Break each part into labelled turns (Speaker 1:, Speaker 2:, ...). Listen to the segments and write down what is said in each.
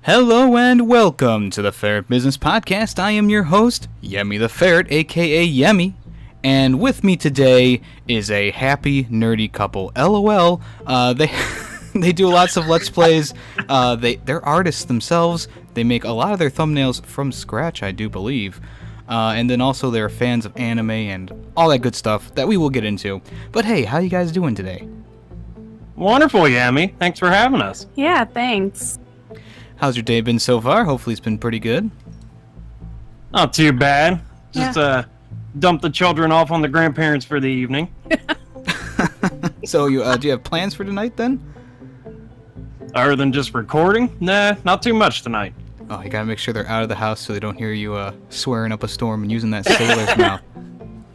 Speaker 1: Hello and welcome to the Ferret Business Podcast. I am your host, Yemmy the Ferret, aka Yemmy, and with me today is a happy, nerdy couple. LOL, they they do lots of Let's Plays. They're artists themselves. They make a lot of their thumbnails from scratch, I do believe. And then also they're fans of anime and all that good stuff that we will get into. But hey, how you guys doing today?
Speaker 2: Wonderful, Yemmy. Thanks for having us.
Speaker 3: Yeah, thanks.
Speaker 1: How's your day been so far? Hopefully it's been pretty good.
Speaker 2: Not too bad. Just dump the children off on the grandparents for the evening.
Speaker 1: So do you have plans for tonight then?
Speaker 2: Other than just recording? Nah, not too much tonight.
Speaker 1: Oh, you gotta make sure they're out of the house so they don't hear you swearing up a storm and using that sailor's mouth.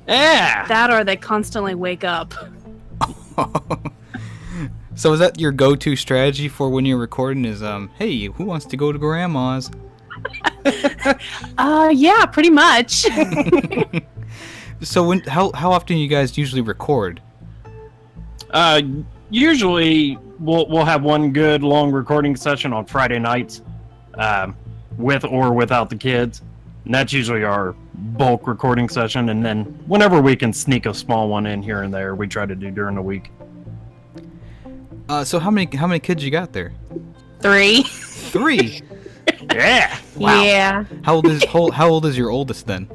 Speaker 2: Yeah!
Speaker 3: That or they constantly wake up.
Speaker 1: So is that your go-to strategy for when you're recording is, hey, who wants to go to grandma's?
Speaker 3: Yeah, pretty much.
Speaker 1: So how often you guys usually record?
Speaker 2: Usually we'll have one good long recording session on Friday nights, with or without the kids. And that's usually our bulk recording session, and then whenever we can sneak a small one in here and there, we try to do during the week.
Speaker 1: So how many kids you got there?
Speaker 3: 3.
Speaker 1: 3.
Speaker 2: Yeah!
Speaker 1: Wow.
Speaker 3: Yeah.
Speaker 1: How old is your oldest then?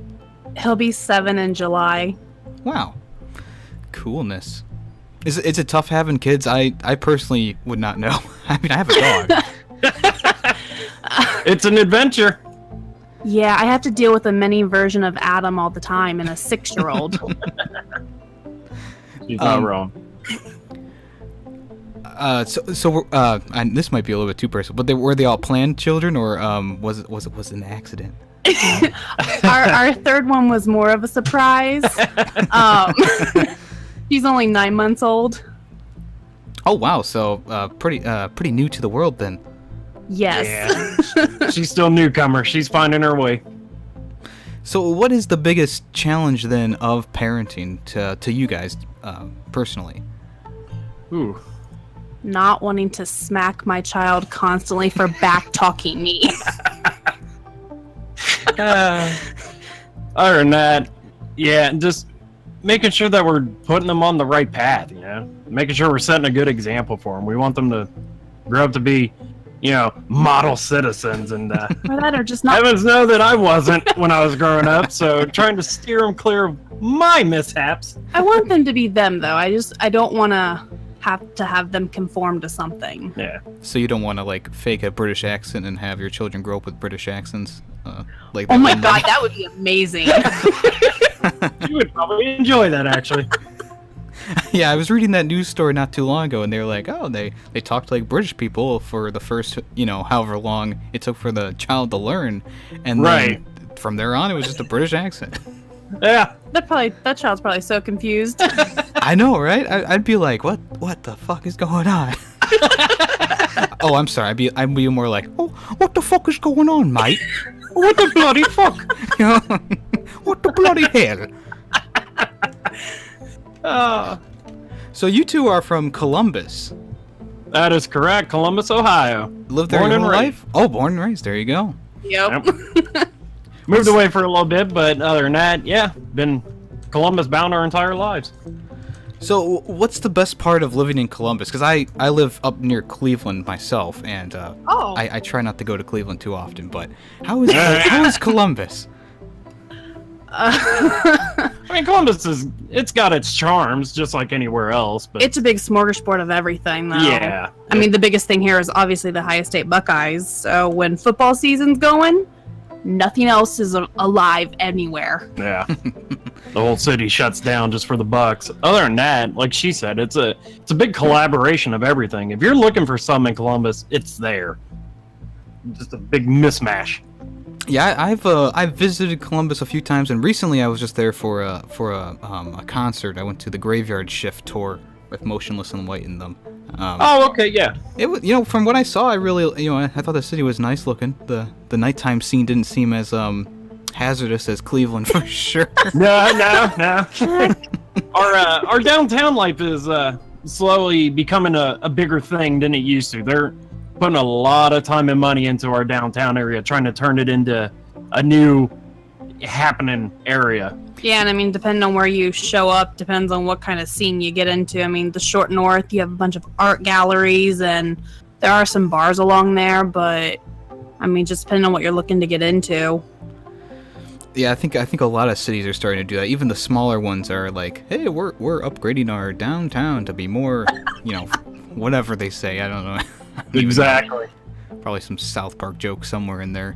Speaker 3: He'll be 7 in July.
Speaker 1: Wow. Coolness. Is it tough having kids? I personally would not know. I mean, I have a dog.
Speaker 2: It's an adventure.
Speaker 3: Yeah, I have to deal with a mini version of Adam all the time and a 6-year-old.
Speaker 2: She's not wrong.
Speaker 1: And this might be a little bit too personal, but were they all planned children, or was it an accident?
Speaker 3: Our third one was more of a surprise. He's only 9 months old.
Speaker 1: Oh wow, so pretty new to the world then.
Speaker 3: Yes.
Speaker 2: Yeah. She's still newcomer. She's finding her way.
Speaker 1: So what is the biggest challenge then of parenting to you guys personally?
Speaker 2: Ooh.
Speaker 3: Not wanting to smack my child constantly for back-talking me.
Speaker 2: Other than that, yeah, just making sure that we're putting them on the right path, making sure we're setting a good example for them. We want them to grow up to be, model citizens, and
Speaker 3: Or that, or just not.
Speaker 2: heavens know that I wasn't when I was growing up, so trying to steer them clear of my mishaps.
Speaker 3: I want them to be them, though. I don't want to have them conform to something.
Speaker 2: Yeah.
Speaker 1: So you don't want to like fake a British accent and have your children grow up with British accents? Like
Speaker 3: Oh my god, that would be amazing.
Speaker 2: You would probably enjoy that, actually.
Speaker 1: Yeah, I was reading that news story not too long ago, and they were like, oh, they talked like British people for the first, however long it took for the child to learn, and then from there on, it was just a British accent.
Speaker 2: Yeah.
Speaker 3: That child's probably so confused.
Speaker 1: I know, right? I'd be like, what the fuck is going on? Oh, I'm sorry. I'd be more like, oh, what the fuck is going on, mate?
Speaker 2: What the bloody fuck?
Speaker 1: What the bloody hell? So you two are from Columbus.
Speaker 2: That is correct. Columbus, Ohio.
Speaker 1: Lived there your whole life? Oh, born and raised. There you go.
Speaker 3: Yep.
Speaker 2: Moved away for a little bit, but other than that, yeah, been Columbus bound our entire lives.
Speaker 1: So what's the best part of living in Columbus? Because I live up near Cleveland myself, and I try not to go to Cleveland too often, but how is Columbus?
Speaker 2: I mean, Columbus it's got its charms, just like anywhere else. But
Speaker 3: It's a big smorgasbord of everything, though.
Speaker 2: yeah.
Speaker 3: I mean, the biggest thing here is obviously the Ohio State Buckeyes. So when football season's going, nothing else is alive anywhere.
Speaker 2: Yeah. The whole city shuts down just for the Bucks. Other than that, like she said, it's a big collaboration of everything. If you're looking for something in Columbus, it's there. Just a big mismatch.
Speaker 1: Yeah, I've visited Columbus a few times, and recently I was just there for a concert. I went to the Graveyard Shift tour with Motionless in White in them.
Speaker 2: Oh, okay, yeah.
Speaker 1: It was, from what I saw, I really, I thought the city was nice looking. The nighttime scene didn't seem as hazardous as Cleveland for sure.
Speaker 2: No. Our downtown life is slowly becoming a bigger thing than it used to. putting a lot of time and money into our downtown area, trying to turn it into a new happening area.
Speaker 3: Yeah, and I mean, depending on where you show up, depends on what kind of scene you get into. I mean, the short north, you have a bunch of art galleries, and there are some bars along there, but I mean, just depending on what you're looking to get into.
Speaker 1: Yeah, I think a lot of cities are starting to do that. Even the smaller ones are like, hey, we're upgrading our downtown to be more, whatever they say. I don't know.
Speaker 2: Exactly.
Speaker 1: Probably some South Park joke somewhere in there.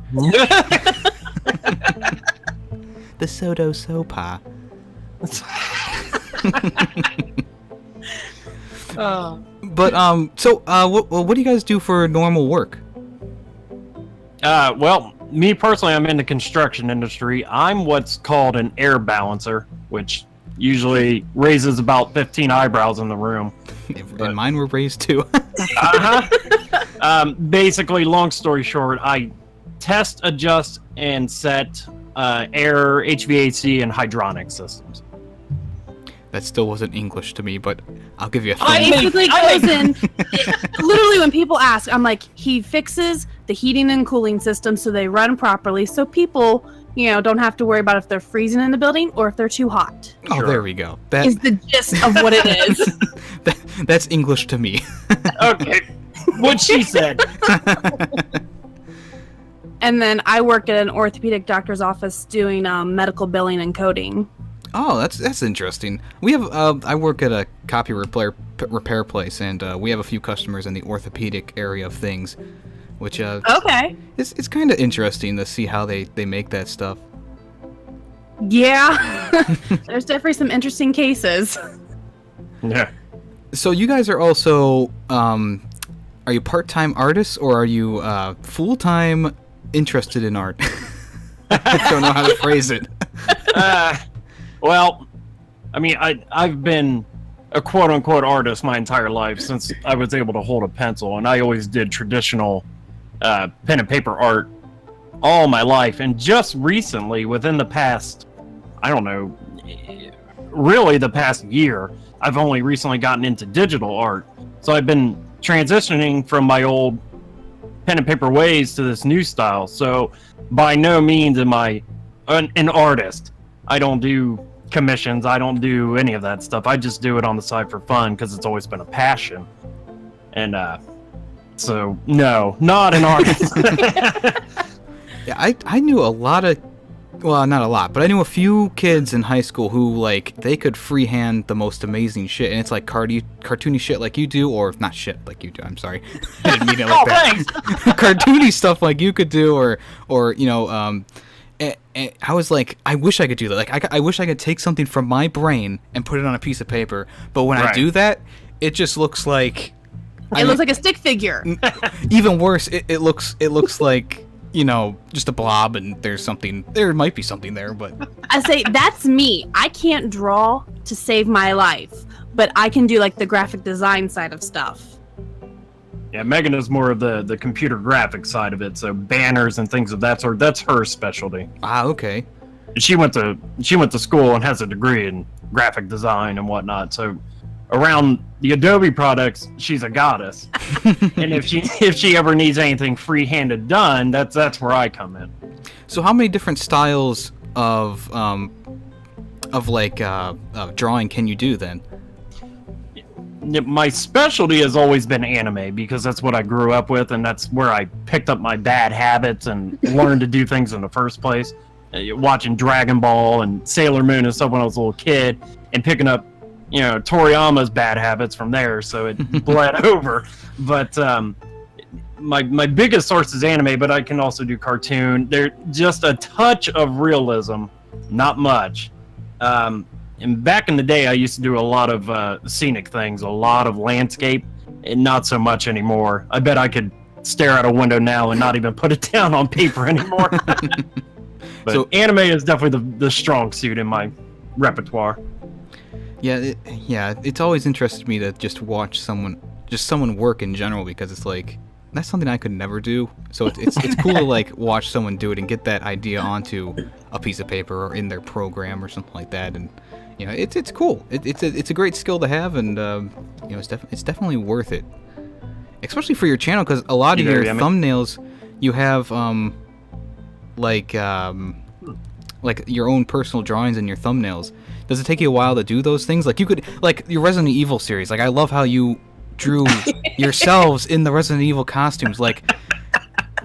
Speaker 1: The Sodo Sopa. But what do you guys do for normal work?
Speaker 2: Well, me personally, I'm in the construction industry. I'm what's called an air balancer, which usually raises about 15 eyebrows in the room.
Speaker 1: And mine were raised too.
Speaker 2: Basically, long story short, I test, adjust, and set air, HVAC, and hydronic systems.
Speaker 1: That still wasn't English to me, but I'll give you a
Speaker 3: I
Speaker 1: thing.
Speaker 3: basically goes in. Literally, when people ask, I'm like, he fixes the heating and cooling system so they run properly, so people, don't have to worry about if they're freezing in the building or if they're too hot.
Speaker 1: Oh,
Speaker 2: Sure.
Speaker 1: there we go.
Speaker 3: Is the gist of what it is.
Speaker 1: That's English to me.
Speaker 2: Okay, what she said.
Speaker 3: And then I work at an orthopedic doctor's office doing medical billing and coding.
Speaker 1: Oh, that's interesting. We have I work at a copy repair place, and we have a few customers in the orthopedic area of things, which
Speaker 3: Okay.
Speaker 1: it's kind of interesting to see how they make that stuff.
Speaker 3: Yeah. There's definitely some interesting cases.
Speaker 2: Yeah.
Speaker 1: So you guys are also are you part-time artists, or are you full-time interested in art? I don't know how to phrase it.
Speaker 2: Well, I mean, I've been a quote-unquote artist my entire life since I was able to hold a pencil, and I always did traditional pen and paper art all my life. And just recently, within the past, I don't know, really the past year, I've only recently gotten into digital art. So I've been transitioning from my old pen and paper ways to this new style. So by no means am I an artist. I don't do commissions. I don't do any of that stuff. I just do it on the side for fun because it's always been a passion. And so no, not an artist.
Speaker 1: Yeah, I knew a lot of, well, not a lot, but I knew a few kids in high school who, like, they could freehand the most amazing shit, and it's like cartoony shit like you do, or not shit like you do, I'm sorry. I didn't mean it like that.
Speaker 2: Thanks.
Speaker 1: Cartoony stuff like you could do, or I was like, I wish I could do that. Like, I wish I could take something from my brain and put it on a piece of paper, but when I
Speaker 2: Right.
Speaker 1: do that, it just looks like...
Speaker 3: It looks like a stick figure.
Speaker 1: Even worse, it looks like, just a blob, and there might be something there, but...
Speaker 3: I say, that's me. I can't draw to save my life, but I can do like the graphic design side of stuff.
Speaker 2: Yeah, Megan is more of the computer graphic side of it, so banners and things of that sort. That's her specialty.
Speaker 1: Ah, okay.
Speaker 2: She went to school and has a degree in graphic design and whatnot. So around the Adobe products, she's a goddess. And if she ever needs anything free-handed done, that's where I come in.
Speaker 1: So how many different styles of drawing can you do then?
Speaker 2: My specialty has always been anime because that's what I grew up with, and that's where I picked up my bad habits and learned to do things in the first place. Watching Dragon Ball and Sailor Moon and stuff when I was a little kid, and picking up, Toriyama's bad habits from there, so it bled over. But my biggest source is anime, but I can also do cartoon. There's just a touch of realism, not much. And back in the day, I used to do a lot of scenic things, a lot of landscape, and not so much anymore. I bet I could stare out a window now and not even put it down on paper anymore. But
Speaker 1: So-
Speaker 2: anime is definitely the strong suit in my repertoire.
Speaker 1: Yeah, it's always interested me to just watch someone work in general, because it's like, that's something I could never do. So it's cool to like watch someone do it and get that idea onto a piece of paper or in their program or something like that, and it's cool. It's a great skill to have, and it's definitely worth it. especially for your channel, because a lot of your
Speaker 2: Yemmy.
Speaker 1: thumbnails, you have like your own personal drawings in your thumbnails. Does it take you a while to do those things? Like you could, like your Resident Evil series. Like I love how you drew yourselves in the Resident Evil costumes. Like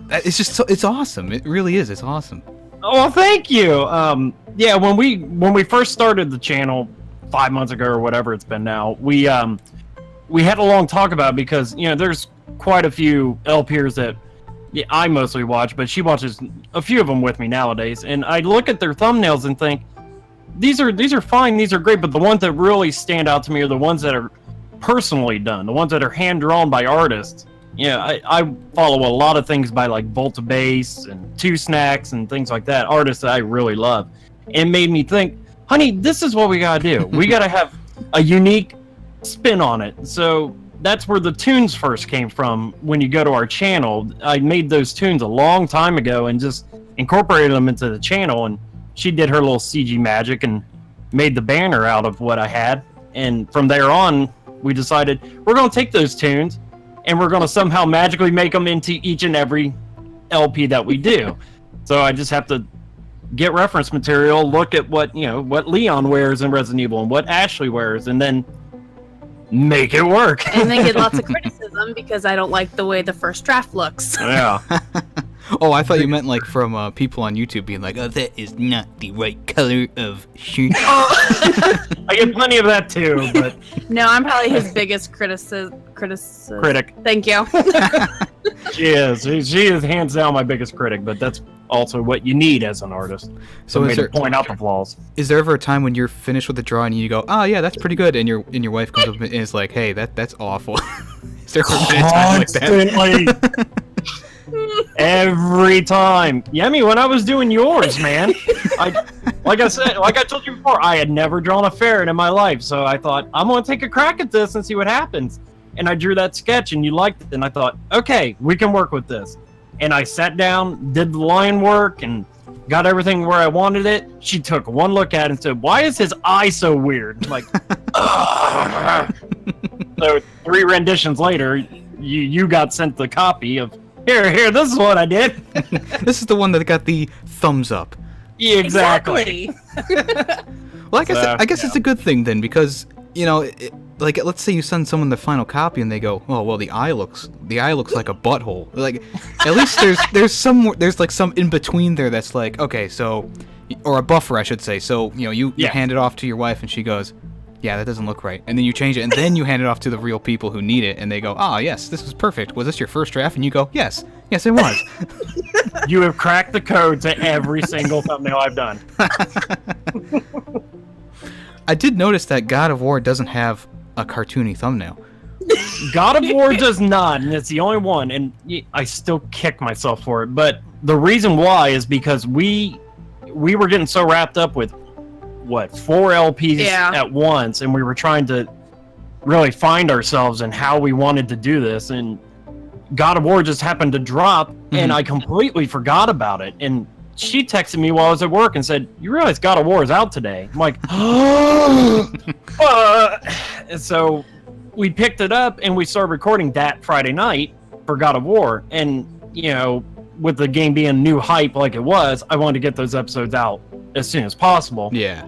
Speaker 1: it's just it's awesome. It really is. It's awesome.
Speaker 2: Oh, well, thank you. Yeah, when we first started the channel 5 months ago or whatever it's been now, we had a long talk about it because there's quite a few LPers that I mostly watch, but she watches a few of them with me nowadays, and I look at their thumbnails and think these are fine, these are great, but the ones that really stand out to me are the ones that are personally done, the ones that are hand drawn by artists. I follow a lot of things by like Volta Base and Two Snacks and things like that, artists that I really love. It made me think, honey, this is what we gotta do. We gotta have a unique spin on it. So that's where the tunes first came from. When you go to our channel, I made those tunes a long time ago and just incorporated them into the channel, and she did her little CG magic and made the banner out of what I had. And from there on, we decided we're going to take those tunes and we're going to somehow magically make them into each and every LP that we do. So I just have to get reference material, look at what Leon wears in Resident Evil and what Ashley wears, and then make it work.
Speaker 3: And then get lots of criticism because I don't like the way the first draft looks.
Speaker 2: Yeah.
Speaker 1: Oh, I thought you meant like from people on YouTube being like, "Oh, that is not the right color of shirt."
Speaker 2: I get plenty of that too, but
Speaker 3: No, I'm probably his biggest critic.
Speaker 2: Critic.
Speaker 3: Thank you.
Speaker 2: She is. She is hands down my biggest critic, but that's also what you need as an artist.
Speaker 1: So is there,
Speaker 2: to point out the flaws.
Speaker 1: is there ever a time when you're finished with the drawing and you go, "Oh yeah, that's pretty good," and your wife comes up and is like, "Hey, that's awful." Is there ever been a time like that?
Speaker 2: Constantly. Every time. Yemmy, when I was doing yours, man, like I told you before, I had never drawn a ferret in my life, so I thought, I'm going to take a crack at this and see what happens. And I drew that sketch, and you liked it, and I thought, okay, we can work with this. And I sat down, did the line work, and got everything where I wanted it. She took one look at it and said, "Why is his eye so weird?" I'm like, ugh. So 3 renditions later, you got sent the copy of, Here, this is what I did.
Speaker 1: This is the one that got the thumbs up.
Speaker 2: Yeah, exactly.
Speaker 1: Well, I guess it's a good thing then, because like let's say you send someone the final copy and they go, "Oh, well, the eye looks like a butthole." Like, at least there's like some in between there that's like, okay, so, or a buffer, I should say. So you hand it off to your wife and she goes, "Yeah, that doesn't look right," and then you change it, and then you hand it off to the real people who need it, and they go, "Oh, yes, this was perfect. Was this your first draft?" And you go, yes, it was."
Speaker 2: You have cracked the code to every single thumbnail I've done.
Speaker 1: I did notice that God of War doesn't have a cartoony thumbnail.
Speaker 2: God of War does not, and it's the only one, and I still kick myself for it. But the reason why is because we were getting so wrapped up with 4 LPs at once, and we were trying to really find ourselves and how we wanted to do this, and God of War just happened to drop, and I completely forgot about it. And she texted me while I was at work and said, "You realize God of War is out today?" I'm like, and so we picked it up and we started recording that Friday night for God of War. And with the game being new hype like it was, I wanted to get those episodes out as soon as possible.
Speaker 1: Yeah.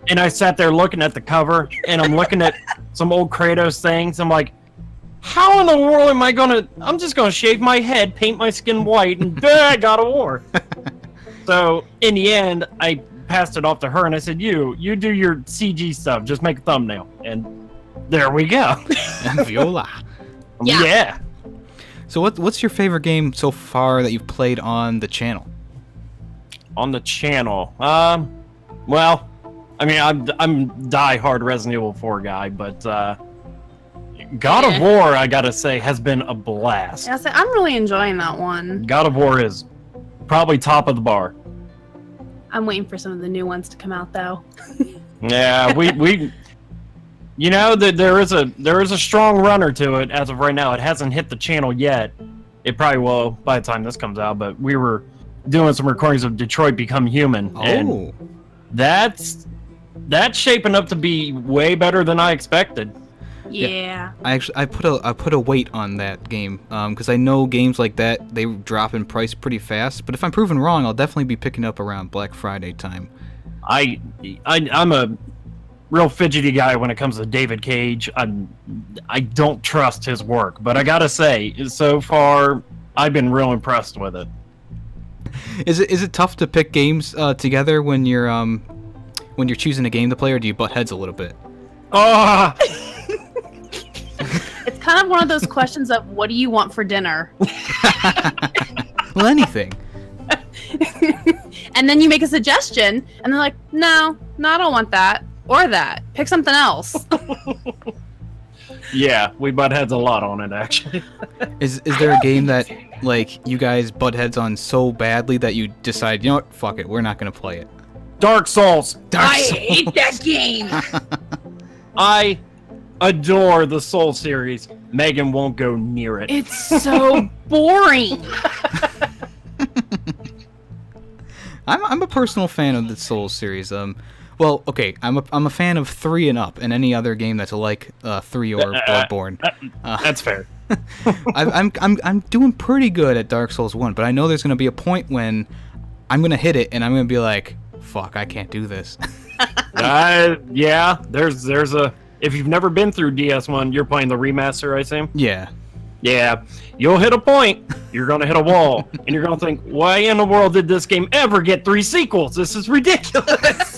Speaker 2: And I sat there looking at the cover, and I'm looking at some old Kratos things. I'm like, how in the world am I I'm just gonna shave my head, paint my skin white, and God of War. So in the end, I passed it off to her, and I said, you do your CG stuff, just make a thumbnail. And there we go.
Speaker 1: Viola.
Speaker 2: Yeah.
Speaker 1: So what's your favorite game so far that you've played on the channel?
Speaker 2: On the channel? Well, I mean, I'm die-hard Resident Evil 4 guy, but God of War, I gotta say, has been a blast.
Speaker 3: Yeah, I'm really enjoying that one.
Speaker 2: God of War is probably top of the bar.
Speaker 3: I'm waiting for some of the new ones to come out, though.
Speaker 2: Yeah, we there is a strong runner to it as of right now. It hasn't hit the channel yet. It probably will by the time this comes out, but we were doing some recordings of Detroit Become Human.
Speaker 1: Oh.
Speaker 2: And that's shaping up to be way better than I expected.
Speaker 3: Yeah.
Speaker 1: I put a weight on that game because I know games like that they drop in price pretty fast. But if I'm proven wrong, I'll definitely be picking up around Black Friday time.
Speaker 2: I'm a real fidgety guy when it comes to David Cage. I don't trust his work, but I gotta say, so far I've been real impressed with it.
Speaker 1: Is it tough to pick games together when you're choosing a game to play, or do you butt heads a little bit?
Speaker 2: Oh,
Speaker 3: It's kind of one of those questions of what do you want for dinner?
Speaker 1: Well, anything.
Speaker 3: And then you make a suggestion, and they're like, no, I don't want that or that. Pick something else.
Speaker 2: yeah, we butt heads a lot on it actually.
Speaker 1: Is there a game that like you guys butt heads on so badly that you decide, you know what, fuck it, we're not gonna play it?
Speaker 2: Dark Souls.
Speaker 3: I hate that game.
Speaker 2: I adore the Soul series. Megan won't go near it.
Speaker 3: It's so boring.
Speaker 1: I'm a personal fan of the Souls series. Well, okay, I'm a fan of 3 and up, and any other game that's like 3 or Bloodborne.
Speaker 2: That's fair.
Speaker 1: I'm doing pretty good at Dark Souls 1, but I know there's gonna be a point when I'm gonna hit it and I'm gonna be like, fuck, I can't do this.
Speaker 2: Yeah, there's a. If you've never been through DS1, you're playing the remaster, I assume.
Speaker 1: Yeah.
Speaker 2: Yeah, you'll hit a point, you're gonna hit a wall, and you're gonna think, why in the world did this game ever get 3 sequels? This is ridiculous.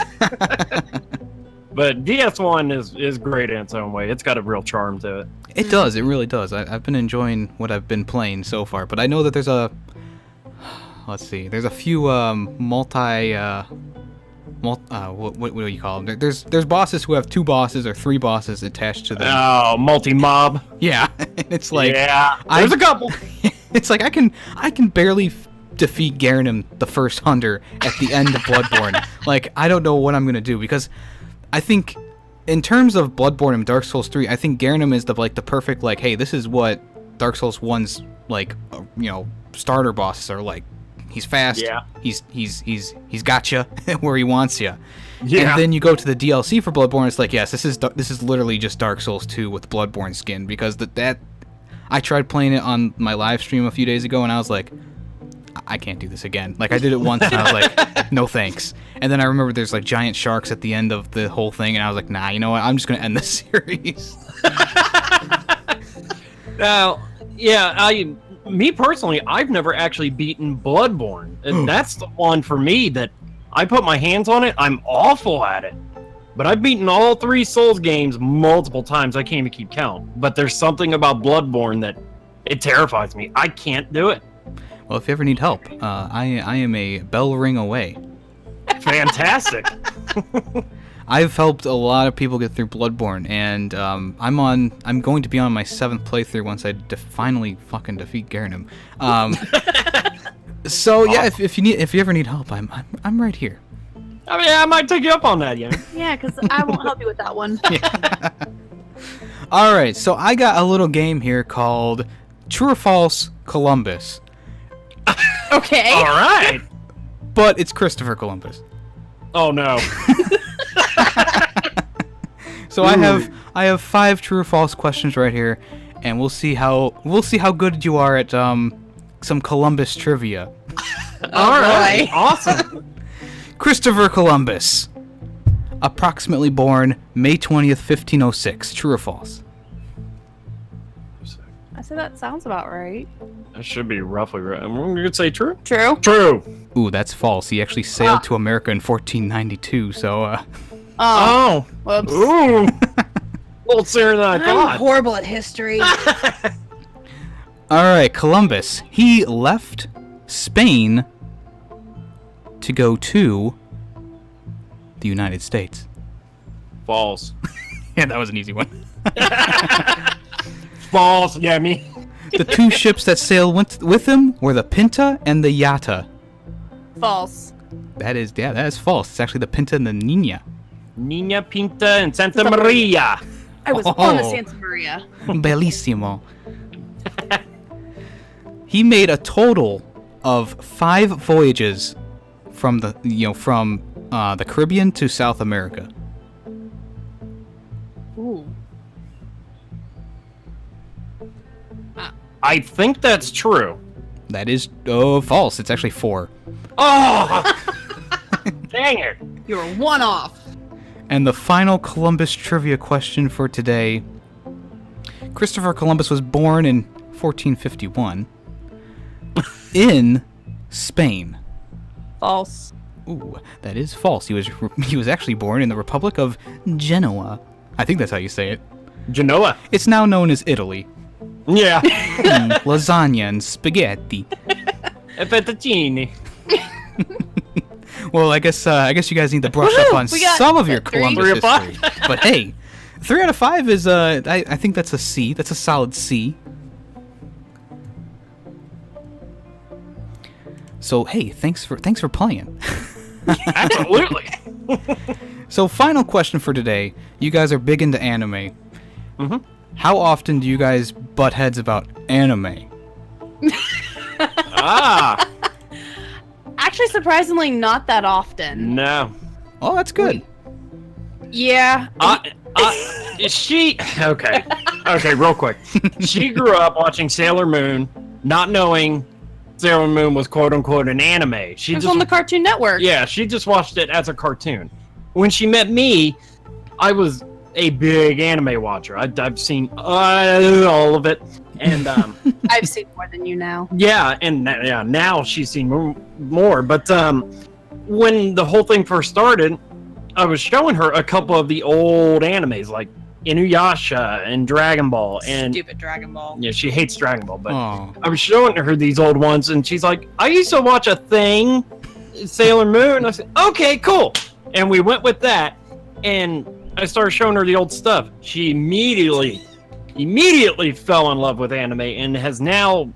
Speaker 2: But DS1 is great in its own way. It's got a real charm to it.
Speaker 1: It does. It really does. I've been enjoying what I've been playing so far, but I know that there's a. Let's see. There's a few what do you call them? There's bosses who have 2 bosses or 3 bosses attached to them.
Speaker 2: Oh, multi-mob.
Speaker 1: Yeah, it's like
Speaker 2: yeah, there's a couple.
Speaker 1: It's like I can barely defeat Garnham the first hunter at the end of Bloodborne. Like I don't know what I'm gonna do because I think in terms of Bloodborne and Dark Souls 3, I think Garnham is the perfect like, hey, this is what Dark Souls 1's like starter bosses are like. He's fast.
Speaker 2: Yeah.
Speaker 1: He's got you where he wants you.
Speaker 2: Yeah.
Speaker 1: And then you go to the DLC for Bloodborne. It's like, yes, this is literally just Dark Souls 2 with Bloodborne skin because that I tried playing it on my live stream a few days ago and I was like, I can't do this again. Like I did it once and I was like, no thanks. And then I remember there's like giant sharks at the end of the whole thing and I was like, nah, you know what? I'm just gonna end this series.
Speaker 2: Now, yeah, me personally, I've never actually beaten Bloodborne. And that's the one for me that I put my hands on it, I'm awful at it. But I've beaten all 3 Souls games multiple times. I can't even keep count. But there's something about Bloodborne that it terrifies me. I can't do it.
Speaker 1: Well, if you ever need help, I am a bell ring away.
Speaker 2: Fantastic.
Speaker 1: I've helped a lot of people get through Bloodborne, and I'm going to be on my 7th playthrough once I finally fucking defeat Garnham. So yeah, if you ever need help, I'm right here.
Speaker 2: I mean, I might take you up on that, yeah.
Speaker 3: Yeah, because I won't help you with that one.
Speaker 1: Yeah. All right, so I got a little game here called True or False Columbus.
Speaker 3: Okay.
Speaker 2: All right.
Speaker 1: But it's Christopher Columbus.
Speaker 2: Oh no.
Speaker 1: So I have 5 true or false questions right here, and we'll see how good you are at some Columbus trivia.
Speaker 2: All right. Awesome.
Speaker 1: Christopher Columbus, approximately born May 20th, 1506. True or false?
Speaker 3: I said that sounds about right.
Speaker 2: That should be roughly right. I'm going to say true.
Speaker 3: True.
Speaker 2: True.
Speaker 1: Ooh, that's false. He actually sailed to America in 1492, so
Speaker 2: Oh.
Speaker 3: Whoops.
Speaker 2: Ooh. A little sooner than I
Speaker 3: I'm
Speaker 2: thought.
Speaker 3: horrible at history.
Speaker 1: All right, Columbus. He left Spain to go to the United States.
Speaker 2: False.
Speaker 1: Yeah, that was an easy one.
Speaker 2: False, Yemmy.
Speaker 1: The 2 ships that sailed with him were the Pinta and the Yata.
Speaker 3: False.
Speaker 1: That is false. It's actually the Pinta and the Nina.
Speaker 2: Nina Pinta and Santa Maria.
Speaker 3: I was on the Santa Maria.
Speaker 1: Bellissimo. He made a total of 5 voyages from the Caribbean to South America.
Speaker 3: Ooh.
Speaker 2: I think that's true.
Speaker 1: That is false. It's actually 4.
Speaker 2: Oh! Dang it.
Speaker 3: You were one off.
Speaker 1: And the final Columbus trivia question for today. Christopher Columbus was born in 1451 in Spain.
Speaker 3: False.
Speaker 1: Ooh, that is false. He was actually born in the Republic of Genoa. I think that's how you say it.
Speaker 2: Genoa.
Speaker 1: It's now known as Italy.
Speaker 2: Yeah.
Speaker 1: Lasagna and spaghetti.
Speaker 2: E fettuccine.
Speaker 1: Well, I guess you guys need to brush up on some of your Columbus
Speaker 2: 3 out of
Speaker 1: history. But hey, 3 out of 5 is I think that's a C. That's a solid C. So hey, thanks for playing.
Speaker 2: Absolutely.
Speaker 1: So final question for today. You guys are big into anime.
Speaker 2: Mm-hmm.
Speaker 1: How often do you guys butt heads about anime?
Speaker 3: Actually, surprisingly, not that often.
Speaker 2: No.
Speaker 1: Oh, that's good.
Speaker 3: Yeah.
Speaker 2: Okay, real quick. She grew up watching Sailor Moon, not knowing Sailor Moon was quote unquote an anime. She
Speaker 3: It was
Speaker 2: just
Speaker 3: on the Cartoon Network.
Speaker 2: Yeah, she just watched it as a cartoon. When she met me, I was a big anime watcher. I've seen all of it, and
Speaker 3: I've seen more than you now.
Speaker 2: now she's seen more. But when the whole thing first started, I was showing her a couple of the old animes like Inuyasha and Dragon Ball, and
Speaker 3: Stupid Dragon Ball.
Speaker 2: yeah, she hates Dragon Ball, but
Speaker 1: Oh.
Speaker 2: I was showing her these old ones, and she's like, I used to watch a thing, Sailor Moon. I said, okay, cool. And we went with that, and I started showing her the old stuff. She immediately fell in love with anime and has now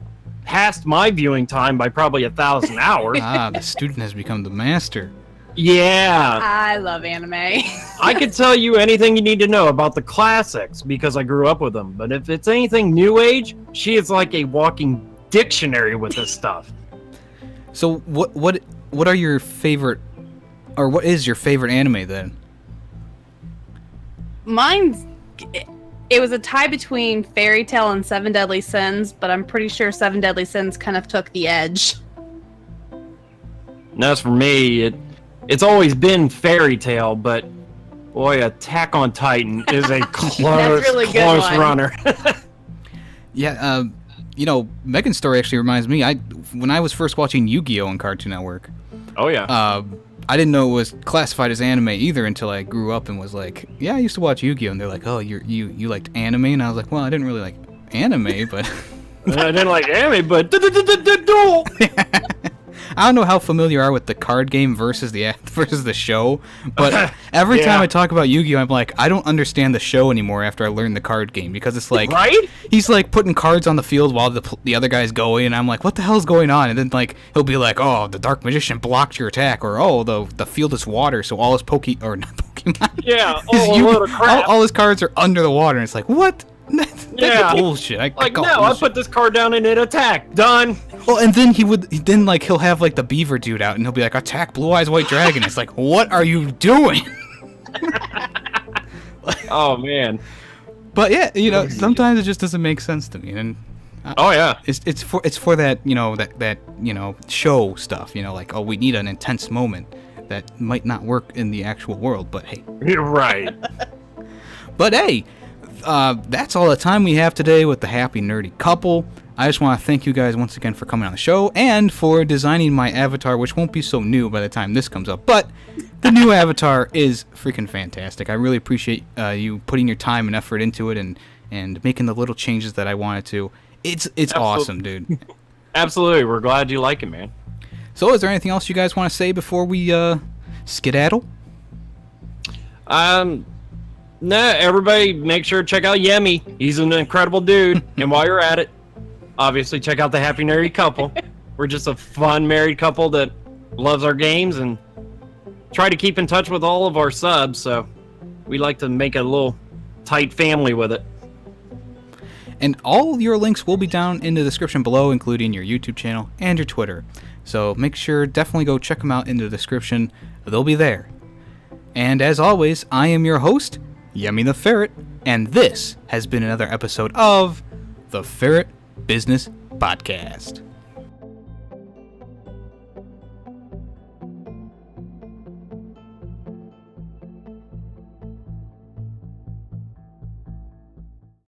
Speaker 2: passed my viewing time by probably 1,000 hours.
Speaker 1: The student has become the master.
Speaker 2: Yeah.
Speaker 3: I love anime.
Speaker 2: I could tell you anything you need to know about the classics because I grew up with them. But if it's anything new age, she is like a walking dictionary with this stuff.
Speaker 1: So what are your favorite, or what is your favorite anime then?
Speaker 3: It was a tie between Fairy Tail and Seven Deadly Sins, but I'm pretty sure Seven Deadly Sins kind of took the edge.
Speaker 2: And as for me, it's always been Fairy Tail, but boy, Attack on Titan is a close
Speaker 3: one.
Speaker 2: runner.
Speaker 1: Yeah, Megan's story actually reminds me. When I was first watching Yu-Gi-Oh on Cartoon Network,
Speaker 2: Oh yeah.
Speaker 1: I didn't know it was classified as anime either until I grew up and was like, yeah, I used to watch Yu-Gi-Oh, and they're like, oh, you liked anime, and I was like, well, I didn't really like anime, but
Speaker 2: I didn't like anime, but
Speaker 1: I don't know how familiar you are with the card game versus the show, but every time I talk about Yu-Gi-Oh, I'm like, I don't understand the show anymore after I learned the card game, because it's like,
Speaker 2: right?
Speaker 1: He's like putting cards on the field while the other guy's going, and I'm like, what the hell's going on? And then like he'll be like, oh, the Dark Magician blocked your attack, or oh, the field is water, so all his not Pokemon.
Speaker 2: Yeah, load of crap.
Speaker 1: all his cards are under the water, and it's like, what? That's bullshit. I
Speaker 2: put this card down and it attacked. Done.
Speaker 1: Well, and then he'll have like the beaver dude out, and he'll be like, attack Blue Eyes White Dragon. It's like, what are you doing?
Speaker 2: Oh man.
Speaker 1: But yeah, sometimes it just doesn't make sense to me, and it's for that that show stuff, like, oh, we need an intense moment that might not work in the actual world, but hey.
Speaker 2: You're right.
Speaker 1: But hey, that's all the time we have today with the Happy Nerdy Couple. I just want to thank you guys once again for coming on the show and for designing my avatar, which won't be so new by the time this comes up, but the new avatar is freaking fantastic. I really appreciate you putting your time and effort into it and making the little changes that I wanted to. It's awesome, dude.
Speaker 2: Absolutely. We're glad you like it, man.
Speaker 1: So is there anything else you guys want to say before we skedaddle?
Speaker 2: No, everybody make sure to check out Yemmy. He's an incredible dude. And while you're at it, obviously check out the Happy Nerdy Couple. We're just a fun married couple that loves our games and try to keep in touch with all of our subs, so we like to make a little tight family with it.
Speaker 1: And all your links will be down in the description below, including your YouTube channel and your Twitter. So make sure, definitely go check them out in the description. They'll be there. And as always, I am your host, Yemmy the Ferret, and this has been another episode of the Ferret Business Podcast.